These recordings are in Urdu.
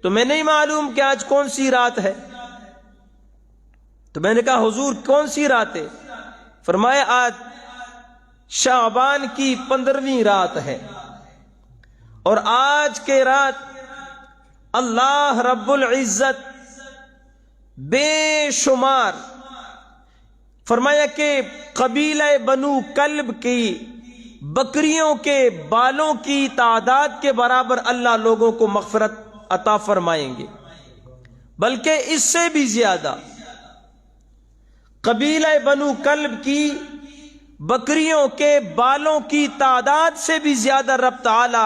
تمہیں نہیں معلوم کہ آج کون سی رات ہے؟ تو میں نے کہا حضور کون سی رات ہے؟ فرمایا آج شعبان کی 15ویں رات ہے، اور آج کے رات اللہ رب العزت بے شمار، فرمایا کہ قبیلہ بنو کلب کی بکریوں کے بالوں کی تعداد کے برابر اللہ لوگوں کو مغفرت عطا فرمائیں گے، بلکہ اس سے بھی زیادہ قبیلہ بنو کلب کی بکریوں کے بالوں کی تعداد سے بھی زیادہ رب تعالی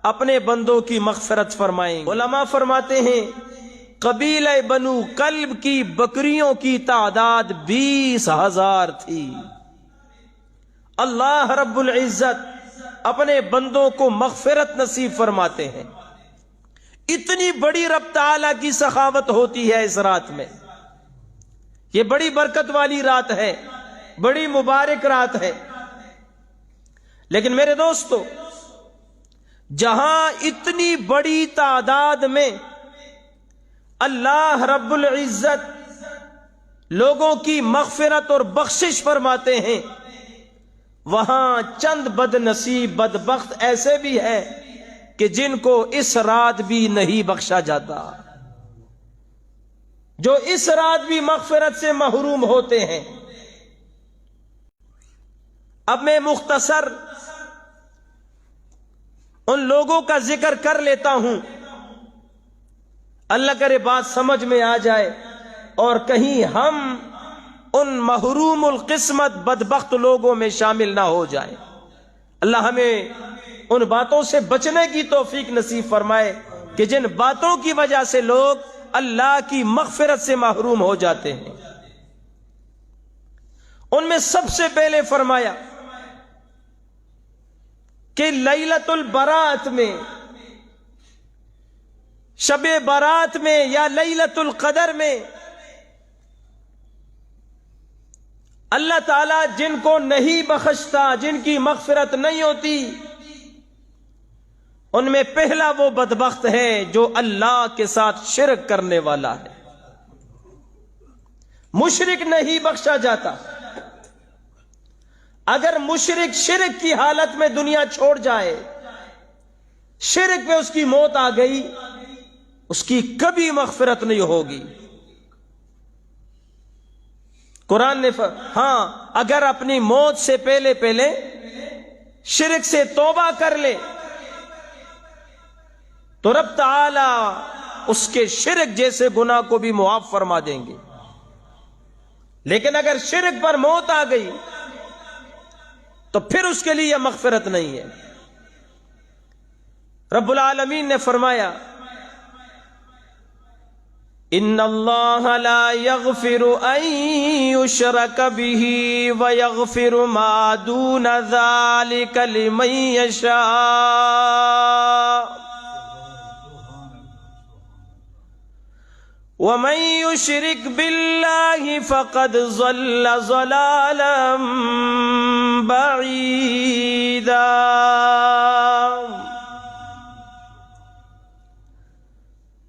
اپنے بندوں کی مغفرت فرمائیں گے۔ علماء فرماتے ہیں قبیلہ بنو کلب کی بکریوں کی تعداد 20,000 تھی۔ اللہ رب العزت اپنے بندوں کو مغفرت نصیب فرماتے ہیں۔ اتنی بڑی رب تعالی کی سخاوت ہوتی ہے اس رات میں۔ یہ بڑی برکت والی رات ہے، بڑی مبارک رات ہے۔ لیکن میرے دوستو، جہاں اتنی بڑی تعداد میں اللہ رب العزت لوگوں کی مغفرت اور بخشش فرماتے ہیں، وہاں چند بد نصیب بدبخت ایسے بھی ہیں کہ جن کو اس رات بھی نہیں بخشا جاتا، جو اس رات بھی مغفرت سے محروم ہوتے ہیں۔ اب میں مختصر ان لوگوں کا ذکر کر لیتا ہوں، اللہ کرے بات سمجھ میں آ جائے اور کہیں ہم ان محروم القسمت بدبخت لوگوں میں شامل نہ ہو جائیں۔ اللہ ہمیں ان باتوں سے بچنے کی توفیق نصیب فرمائے کہ جن باتوں کی وجہ سے لوگ اللہ کی مغفرت سے محروم ہو جاتے ہیں۔ ان میں سب سے پہلے فرمایا کہ لیلۃ البرات میں، شب برات میں یا لیلۃ القدر میں اللہ تعالیٰ جن کو نہیں بخشتا، جن کی مغفرت نہیں ہوتی، ان میں پہلا وہ بدبخت ہے جو اللہ کے ساتھ شرک کرنے والا ہے۔ مشرک نہیں بخشا جاتا۔ اگر مشرک شرک کی حالت میں دنیا چھوڑ جائے، شرک پہ اس کی موت آ گئی، اس کی کبھی مغفرت نہیں ہوگی۔ قرآن نے ہاں اگر اپنی موت سے پہلے شرک سے توبہ کر لے تو رب تعالی اس کے شرک جیسے گناہ کو بھی معاف فرما دیں گے، لیکن اگر شرک پر موت آ گئی تو پھر اس کے لیے مغفرت نہیں ہے۔ رب العالمین نے فرمایا ان اللہ لا یغفر ان یشرک بہ ویغفر ما دون ذلک لمن یشاء ومن یشرک باللہ فقد ضل ضلالا بعیدا۔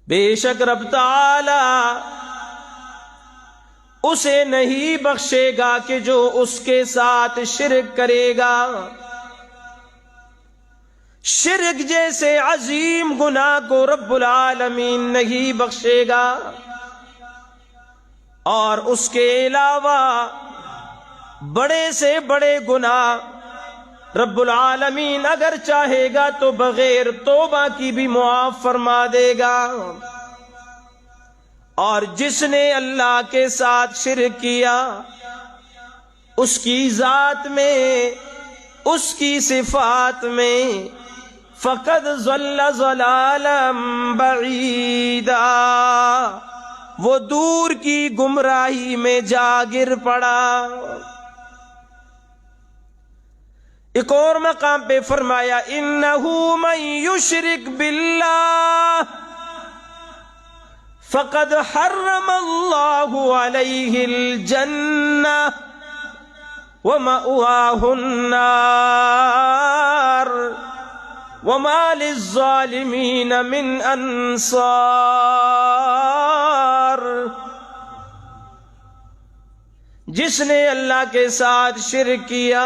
بے شک رب تعالی اسے نہیں بخشے گا کہ جو اس کے ساتھ شرک کرے گا۔ شرک جیسے عظیم گناہ کو رب العالمین نہیں بخشے گا، اور اس کے علاوہ بڑے سے بڑے گناہ رب العالمین اگر چاہے گا تو بغیر توبہ کی بھی معاف فرما دے گا۔ اور جس نے اللہ کے ساتھ شرک کیا، اس کی ذات میں، اس کی صفات میں، فقد ضل ضلالا بعیدا، وہ دور کی گمراہی میں جا گر پڑا۔ ایک اور مقام پہ فرمایا انہو من یشرک باللہ فقد حرم اللہ علیہ الجنہ ومأواہ النار وما للظالمین من انصار۔ جس نے اللہ کے ساتھ شرک کیا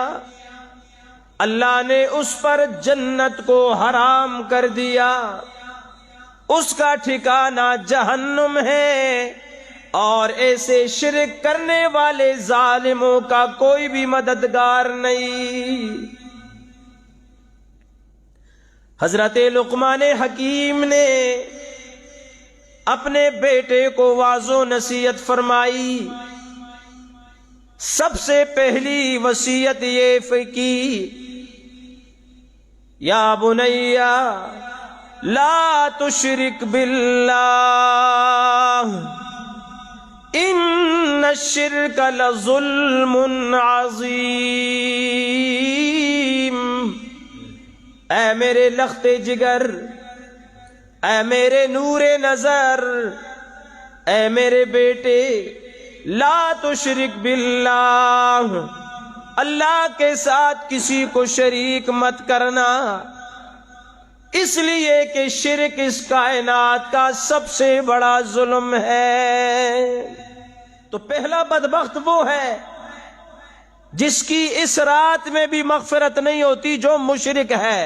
اللہ نے اس پر جنت کو حرام کر دیا، اس کا ٹھکانہ جہنم ہے، اور ایسے شرک کرنے والے ظالموں کا کوئی بھی مددگار نہیں۔ حضرت لقمان حکیم نے اپنے بیٹے کو واعظ و نصیحت فرمائی۔ سب سے پہلی وصیت یہ کی، یا بنیا لا تشرک باللہ ان الشرک لظلم عظیم۔ اے میرے لخت جگر، اے میرے نور نظر، اے میرے بیٹے، لا تشرک باللہ، اللہ کے ساتھ کسی کو شریک مت کرنا، اس لیے کہ شرک اس کائنات کا سب سے بڑا ظلم ہے۔ تو پہلا بدبخت وہ ہے جس کی اس رات میں بھی مغفرت نہیں ہوتی، جو مشرک ہے،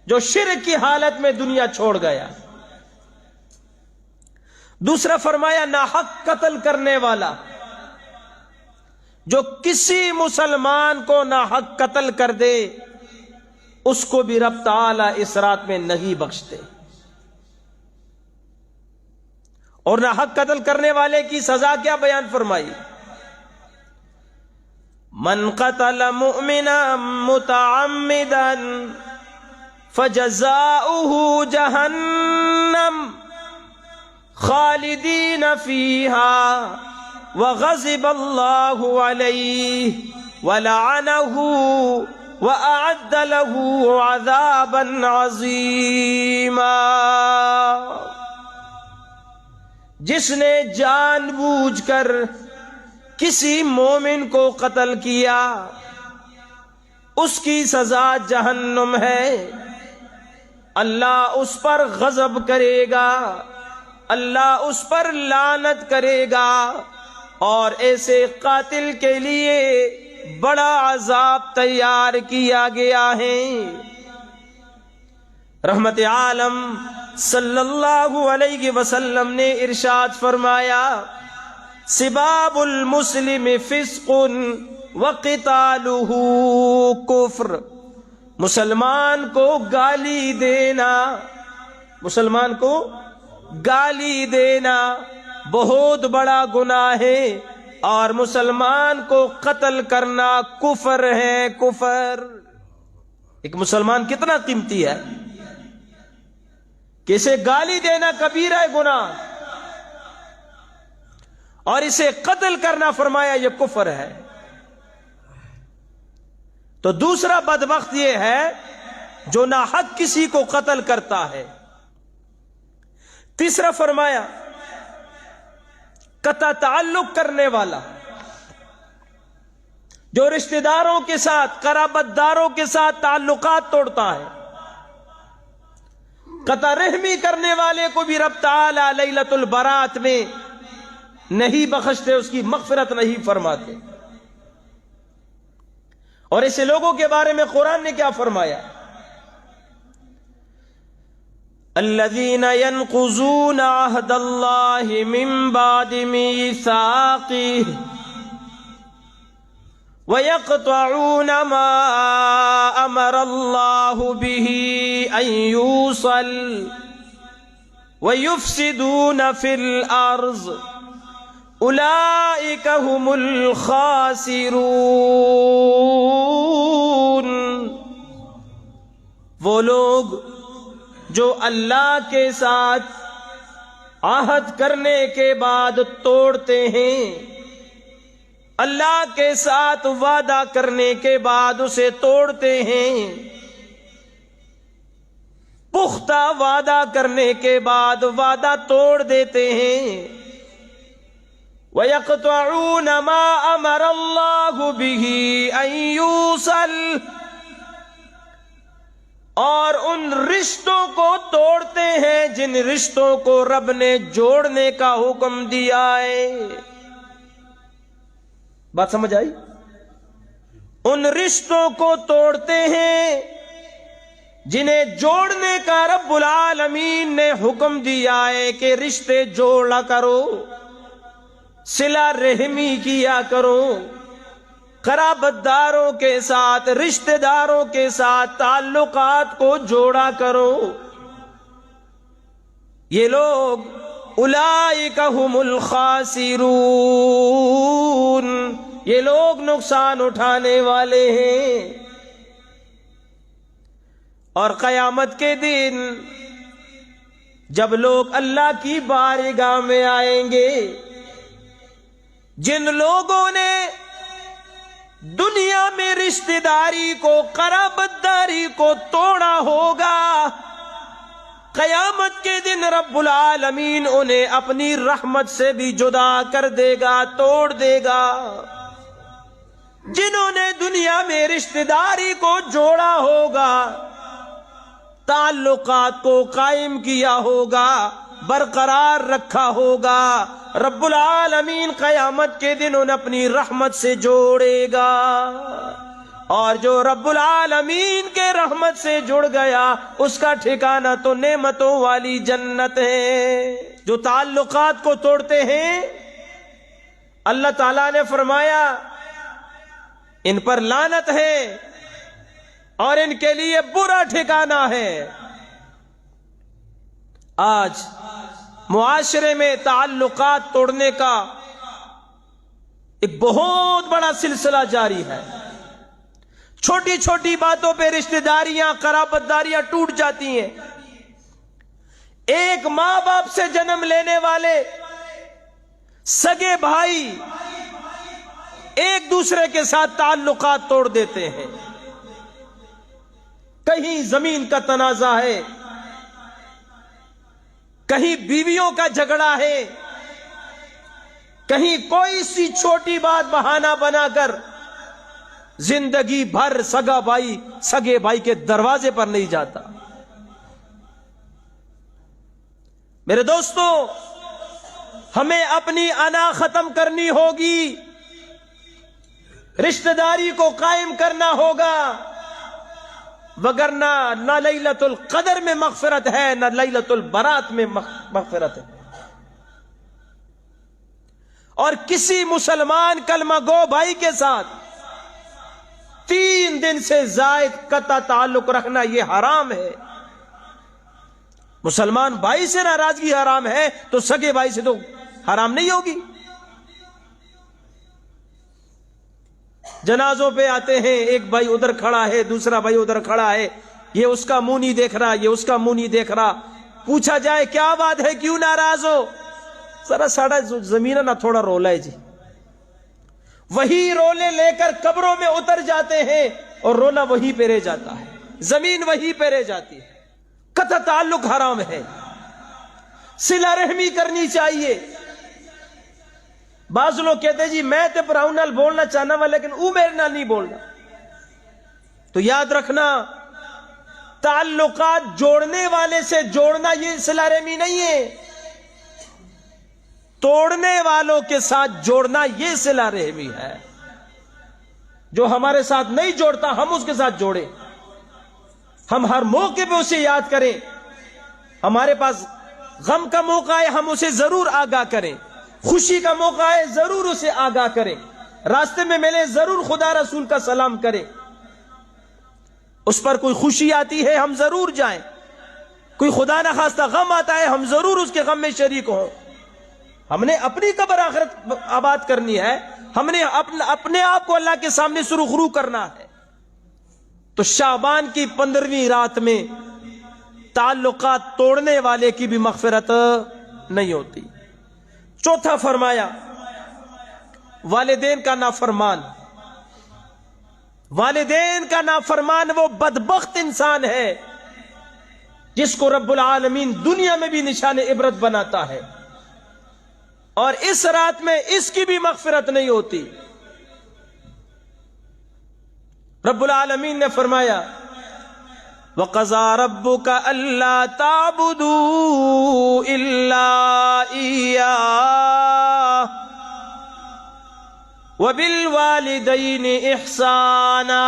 جو شرک کی حالت میں دنیا چھوڑ گیا۔ دوسرا فرمایا ناحق قتل کرنے والا، جو کسی مسلمان کو ناحق قتل کر دے اس کو بھی رب تعالی اس رات میں نہیں بخشتے۔ اور ناحق قتل کرنے والے کی سزا کیا بیان فرمائی؟ من قتل مؤمنا متعمدا فجزاؤه جہنم خالدین فیہا وغضب اللہ علیہ ولعنہ وَأَعَدَّ لَهُ عَذَابًا عَظِيمًا۔ جس نے جان بوجھ کر کسی مومن کو قتل کیا اس کی سزا جہنم ہے، اللہ اس پر غضب کرے گا، اللہ اس پر لعنت کرے گا، اور ایسے قاتل کے لیے بڑا عذاب تیار کیا گیا ہے۔ رحمت عالم صلی اللہ علیہ وسلم نے ارشاد فرمایا، سباب المسلم فسق وقتالہ کفر۔ مسلمان کو گالی دینا، مسلمان کو گالی دینا بہت بڑا گناہ ہے، اور مسلمان کو قتل کرنا کفر ہے، کفر۔ ایک مسلمان کتنا قیمتی ہے کہ اسے گالی دینا کبیرہ گناہ، اور اسے قتل کرنا فرمایا یہ کفر ہے۔ تو دوسرا بدبخت یہ ہے جو ناحق کسی کو قتل کرتا ہے۔ تیسرا فرمایا قطع تعلق کرنے والا، جو رشتہ داروں کے ساتھ، قرابت داروں کے ساتھ تعلقات توڑتا ہے۔ قطع رحمی کرنے والے کو بھی رب تعالی لیلۃ البرات میں نہیں بخشتے، اس کی مغفرت نہیں فرماتے۔ اور ایسے لوگوں کے بارے میں قرآن نے کیا فرمایا؟ الذين ينقضون عهد الله من بعد ميثاقه ويقطعون ما أمر الله به أن يوصل ويفسدون في الأرض أولئك هم الخاسرون۔ وہ لوگ جو اللہ کے ساتھ عہد کرنے کے بعد توڑتے ہیں، اللہ کے ساتھ وعدہ کرنے کے بعد اسے توڑتے ہیں، پختہ وعدہ کرنے کے بعد وعدہ توڑ دیتے ہیں، وَيَقْطَعُونَ مَا أَمَرَ اللَّهُ بِهِ أَن يُوصَلَ، اور ان رشتوں کو توڑتے ہیں جن رشتوں کو رب نے جوڑنے کا حکم دیا ہے. بات سمجھ آئی؟ ان رشتوں کو توڑتے ہیں جنہیں جوڑنے کا رب العالمین نے حکم دیا ہے کہ رشتے جوڑا کرو، صلہ رحمی کیا کرو، قرابت داروں کے ساتھ، رشتہ داروں کے ساتھ تعلقات کو جوڑا کرو. یہ لوگ اولئک هم الخاسرون، یہ لوگ نقصان اٹھانے والے ہیں. اور قیامت کے دن جب لوگ اللہ کی بارگاہ میں آئیں گے، جن لوگوں نے دنیا میں رشتہ داری کو، قرابت داری کو توڑا ہوگا، قیامت کے دن رب العالمین انہیں اپنی رحمت سے بھی جدا کر دے گا، توڑ دے گا. جنہوں نے دنیا میں رشتہ داری کو جوڑا ہوگا، تعلقات کو قائم کیا ہوگا، برقرار رکھا ہوگا، رب العالمین قیامت کے دن انہیں اپنی رحمت سے جوڑے گا. اور جو رب العالمین کے رحمت سے جڑ گیا اس کا ٹھکانہ تو نعمتوں والی جنت ہے. جو تعلقات کو توڑتے ہیں، اللہ تعالیٰ نے فرمایا ان پر لعنت ہے اور ان کے لیے برا ٹھکانہ ہے. آج معاشرے میں تعلقات توڑنے کا ایک بہت بڑا سلسلہ جاری ہے. چھوٹی چھوٹی باتوں پہ رشتہ داریاں، قرابت داریاں ٹوٹ جاتی ہیں. ایک ماں باپ سے جنم لینے والے سگے بھائی ایک دوسرے کے ساتھ تعلقات توڑ دیتے ہیں. کہیں زمین کا تنازع ہے، کہیں بیویوں کا جھگڑا ہے، کہیں کوئی سی چھوٹی بات بہانہ بنا کر زندگی بھر سگا بھائی سگے بھائی کے دروازے پر نہیں جاتا. میرے دوستو، ہمیں اپنی انا ختم کرنی ہوگی، رشتہ داری کو قائم کرنا ہوگا، وگرنہ نہ لیلۃ القدر میں مغفرت ہے، نہ لیلۃ البرات میں مغفرت ہے. اور کسی مسلمان کلمہ گو بھائی کے ساتھ 3 دن سے زائد قطع تعلق رکھنا یہ حرام ہے. مسلمان بھائی سے ناراضگی حرام ہے تو سگے بھائی سے تو حرام نہیں ہوگی. جنازوں پہ آتے ہیں، ایک بھائی ادھر کھڑا ہے، دوسرا بھائی ادھر کھڑا ہے، یہ اس کا منہ نہیں دیکھ رہا، یہ اس کا منہ نہیں دیکھ رہا. پوچھا جائے کیا بات ہے، کیوں ناراض ہو؟ ذرا ساڑا زمینہ نہ تھوڑا رولا ہے جی. وہی رولے لے کر قبروں میں اتر جاتے ہیں اور رونا وہی پہ رہ جاتا ہے، زمین وہی پہ رہ جاتی ہے. قطع تعلق حرام ہے، صلہ رحمی کرنی چاہیے. بعض لوگ کہتے ہیں جی میں تے پراؤں نال بولنا چاہنا وا لیکن او میرے نال نہیں بولنا. تو یاد رکھنا، تعلقات جوڑنے والے سے جوڑنا یہ صلہ رحمی نہیں ہے، توڑنے والوں کے ساتھ جوڑنا یہ صلہ رحمی ہے. جو ہمارے ساتھ نہیں جوڑتا ہم اس کے ساتھ جوڑیں، ہم ہر موقع پہ اسے یاد کریں. ہمارے پاس غم کا موقع ہے ہم اسے ضرور آگاہ کریں، خوشی کا موقع ہے ضرور اسے آگاہ کریں، راستے میں ملے ضرور خدا رسول کا سلام کریں. اس پر کوئی خوشی آتی ہے ہم ضرور جائیں، کوئی خدا نہ خواستہ غم آتا ہے ہم ضرور اس کے غم میں شریک ہوں. ہم نے اپنی قبر آخرت آباد کرنی ہے، ہم نے اپنے آپ کو اللہ کے سامنے سرخرو کرنا ہے. تو شعبان کی 15ویں رات میں تعلقات توڑنے والے کی بھی مغفرت نہیں ہوتی. چوتھا فرمایا والدین کا نافرمان. والدین کا نافرمان وہ بدبخت انسان ہے جس کو رب العالمین دنیا میں بھی نشان عبرت بناتا ہے، اور اس رات میں اس کی بھی مغفرت نہیں ہوتی. رب العالمین نے فرمایا وَقَضَىٰ رَبُّكَ أَلَّا تَعْبُدُوا إِلَّا إِيَّاهُ وَبِالْوَالِدَيْنِ إِحْسَانًا۔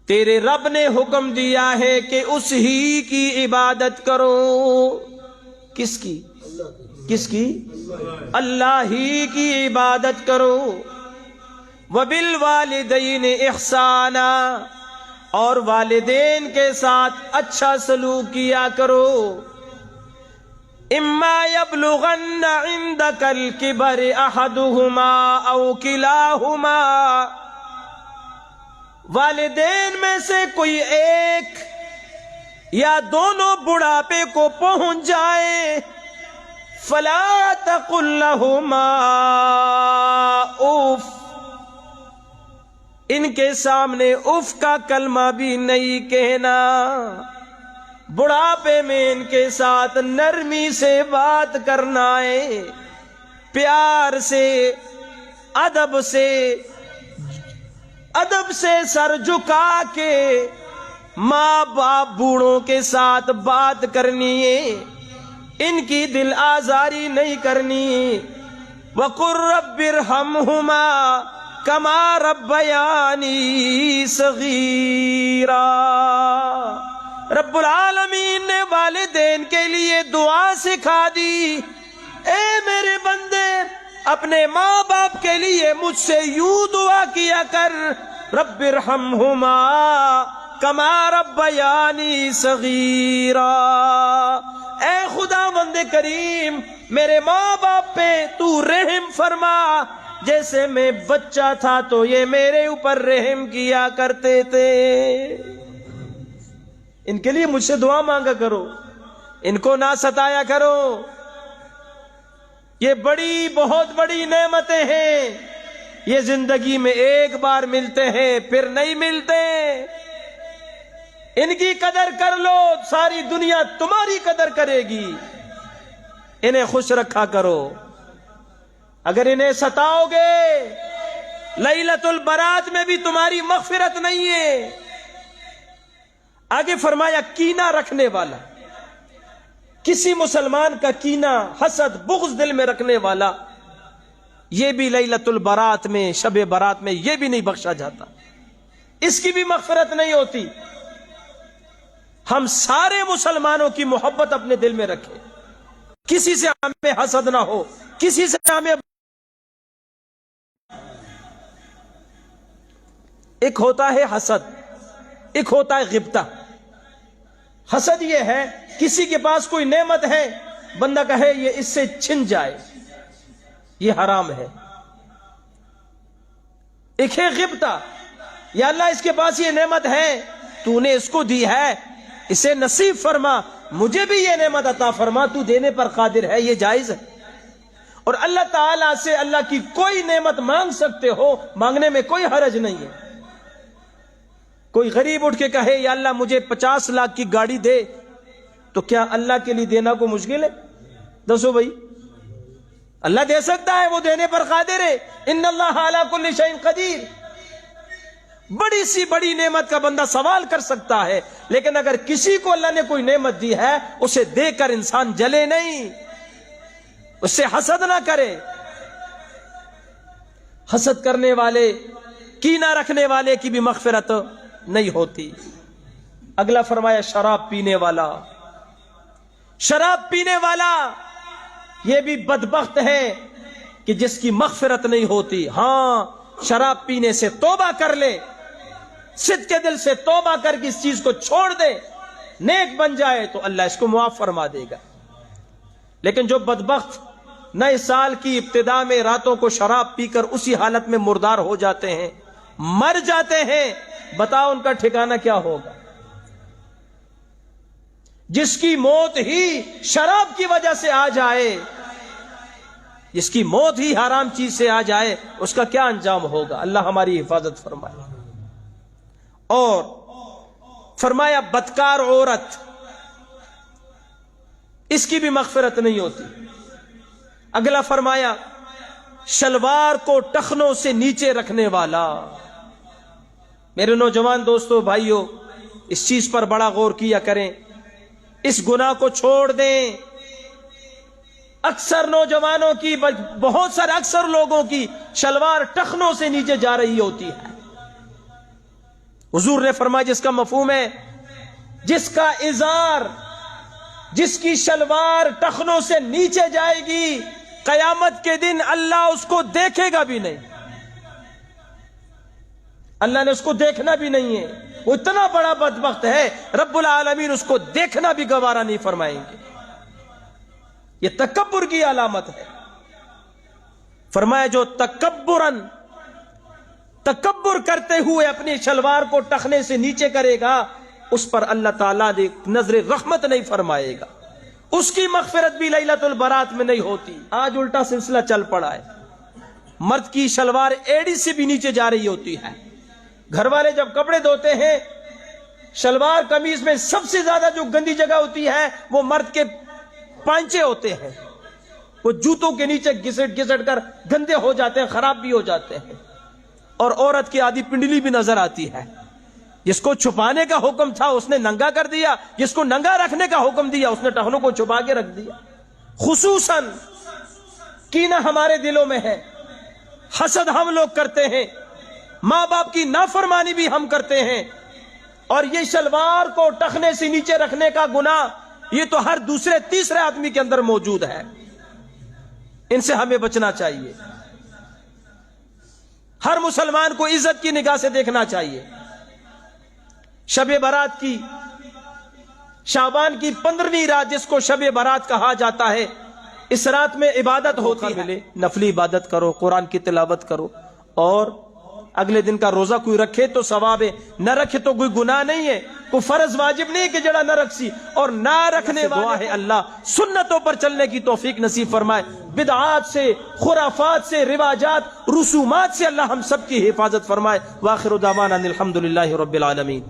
تیرے رب نے حکم دیا ہے کہ اس ہی کی عبادت کرو۔ کس کی؟ کس کی؟ اللہ ہی کی عبادت کرو۔ وَبِالْوَالِدَيْنِ إِحْسَانًا، اور والدین کے ساتھ اچھا سلوک کیا کرو۔ اِمَّا يَبْلُغَنَّ عِندَكَ الْكِبَرِ أَحَدُهُمَا أَوْ كِلَاهُمَا، والدین میں سے کوئی ایک یا دونوں بڑھاپے کو پہنچ جائے، فَلَا تَقُل لَّهُمَا اُف، ان کے سامنے اف کا کلمہ بھی نہیں کہنا۔ بڑھاپے میں ان کے ساتھ نرمی سے بات کرنا ہے، پیار سے، ادب سے سر جھکا کے ماں باپ بوڑھوں کے ساتھ بات کرنی ہے، ان کی دل آزاری نہیں کرنی۔ وَقُل رَّبِّ ارْحَمْهُمَا کما ربیانی صغیرا۔ رب العالمین نے والدین کے لیے دعا سکھا دی، اے میرے بندے اپنے ماں باپ کے لیے مجھ سے یوں دعا کیا کر، رب ارحمہما کما ربیانی صغیرا۔ اے خدا بند کریم میرے ماں باپ پہ تو رحم فرما، جیسے میں بچہ تھا تو یہ میرے اوپر رحم کیا کرتے تھے۔ ان کے لیے مجھ سے دعا مانگا کرو، ان کو نہ ستایا کرو۔ یہ بہت بڑی نعمتیں ہیں، یہ زندگی میں ایک بار ملتے ہیں پھر نہیں ملتے۔ ان کی قدر کر لو، ساری دنیا تمہاری قدر کرے گی۔ انہیں خوش رکھا کرو، اگر انہیں ستاؤ گے لیلۃ البرات میں بھی تمہاری مغفرت نہیں ہے۔ آگے فرمایا کینہ رکھنے والا، کسی مسلمان کا کینہ، حسد، بغض دل میں رکھنے والا، یہ بھی لیلۃ البرات میں، شب برات میں یہ بھی نہیں بخشا جاتا، اس کی بھی مغفرت نہیں ہوتی۔ ہم سارے مسلمانوں کی محبت اپنے دل میں رکھیں، کسی سے ہمیں حسد نہ ہو، کسی سے ہمیں۔ ایک ہوتا ہے حسد، ایک ہوتا ہے غبطہ۔ حسد یہ ہے کسی کے پاس کوئی نعمت ہے، بندہ کہے یہ اس سے چھن جائے، یہ حرام ہے۔ ایک ہے غبطہ، یا اللہ اس کے پاس یہ نعمت ہے، تو نے اس کو دی ہے، اسے نصیب فرما، مجھے بھی یہ نعمت عطا فرما، تو دینے پر قادر ہے، یہ جائز ہے۔ اور اللہ تعالیٰ سے اللہ کی کوئی نعمت مانگ سکتے ہو، مانگنے میں کوئی حرج نہیں ہے۔ کوئی غریب اٹھ کے کہے یا اللہ مجھے 50 لاکھ کی گاڑی دے، تو کیا اللہ کے لیے دینا کو مشکل ہے؟ دسو بھائی، اللہ دے سکتا ہے، وہ دینے پر قادر ہے۔ ان اللہ علی کل شیء قدیر۔ بڑی سی بڑی نعمت کا بندہ سوال کر سکتا ہے، لیکن اگر کسی کو اللہ نے کوئی نعمت دی ہے، اسے دے کر انسان جلے نہیں، اس سے حسد نہ کرے۔ حسد کرنے والے، کینہ رکھنے والے کی بھی مغفرت نہیں ہوتی۔ اگلا فرمایا شراب پینے والا، شراب پینے والا یہ بھی بدبخت ہے کہ جس کی مغفرت نہیں ہوتی۔ ہاں، شراب پینے سے توبہ کر لے، صدق کے دل سے توبہ کر کے اس چیز کو چھوڑ دے، نیک بن جائے تو اللہ اس کو معاف فرما دے گا۔ لیکن جو بدبخت نئے سال کی ابتدا میں راتوں کو شراب پی کر اسی حالت میں مردار ہو جاتے ہیں، مر جاتے ہیں، بتاؤ ان کا ٹھکانہ کیا ہوگا؟ جس کی موت ہی شراب کی وجہ سے آ جائے، جس کی موت ہی حرام چیز سے آ جائے، اس کا کیا انجام ہوگا؟ اللہ ہماری حفاظت فرمائے۔ اور فرمایا بدکار عورت، اس کی بھی مغفرت نہیں ہوتی۔ اگلا فرمایا شلوار کو ٹخنوں سے نیچے رکھنے والا، میرے نوجوان دوستوں بھائیوں، اس چیز پر بڑا غور کیا کریں، اس گناہ کو چھوڑ دیں۔ اکثر نوجوانوں کی، بہت سارے اکثر لوگوں کی شلوار ٹخنوں سے نیچے جا رہی ہوتی ہے۔ حضور نے فرمایا جس کا مفہوم ہے، جس کا ازار، جس کی شلوار ٹخنوں سے نیچے جائے گی، قیامت کے دن اللہ اس کو دیکھے گا بھی نہیں، اللہ نے اس کو دیکھنا بھی نہیں ہے۔ وہ اتنا بڑا بدبخت ہے، رب العالمین اس کو دیکھنا بھی گوارا نہیں فرمائیں گے۔ یہ تکبر کی علامت ہے۔ فرمایا جو تکبر کرتے ہوئے اپنی شلوار کو ٹخنے سے نیچے کرے گا، اس پر اللہ تعالیٰ نے نظر رحمت نہیں فرمائے گا، اس کی مغفرت بھی لیلۃ البرات میں نہیں ہوتی۔ آج الٹا سلسلہ چل پڑا ہے، مرد کی شلوار ایڑی سے بھی نیچے جا رہی ہوتی ہے۔ گھر والے جب کپڑے دھوتے ہیں، شلوار قمیض میں سب سے زیادہ جو گندی جگہ ہوتی ہے وہ مرد کے پانچے ہوتے ہیں، وہ جوتوں کے نیچے گھسٹ گھسٹ کر گندے ہو جاتے ہیں، خراب بھی ہو جاتے ہیں، اور عورت کی آدھی پنڈلی بھی نظر آتی ہے۔ جس کو چھپانے کا حکم تھا اس نے ننگا کر دیا، جس کو ننگا رکھنے کا حکم دیا اس نے ٹخنوں کو چھپا کے رکھ دیا۔ خصوصاً کینہ ہمارے دلوں میں ہے، حسد ہم لوگ کرتے ہیں، ماں باپ کی نافرمانی بھی ہم کرتے ہیں، اور یہ شلوار کو ٹخنے سے نیچے رکھنے کا گناہ یہ تو ہر دوسرے تیسرے آدمی کے اندر موجود ہے۔ ان سے ہمیں بچنا چاہیے۔ ہر مسلمان کو عزت کی نگاہ سے دیکھنا چاہیے۔ شب برات کی، شعبان کی 15ویں رات جس کو شب برات کہا جاتا ہے، اس رات میں عبادت ہوتی ہے، نفلی عبادت کرو، قرآن کی تلاوت کرو، اور اگلے دن کا روزہ کوئی رکھے تو ثواب ہے، نہ رکھے تو کوئی گناہ نہیں ہے، کوئی فرض واجب نہیں کہ جڑا نہ رکھ سی، اور نہ رکھنے دعا ہے اللہ سنتوں پر چلنے کی توفیق نصیب فرمائے، بدعات سے، خرافات سے، رواجات، رسومات سے اللہ ہم سب کی حفاظت فرمائے۔ وآخر دعوانا الحمدللہ رب العالمین۔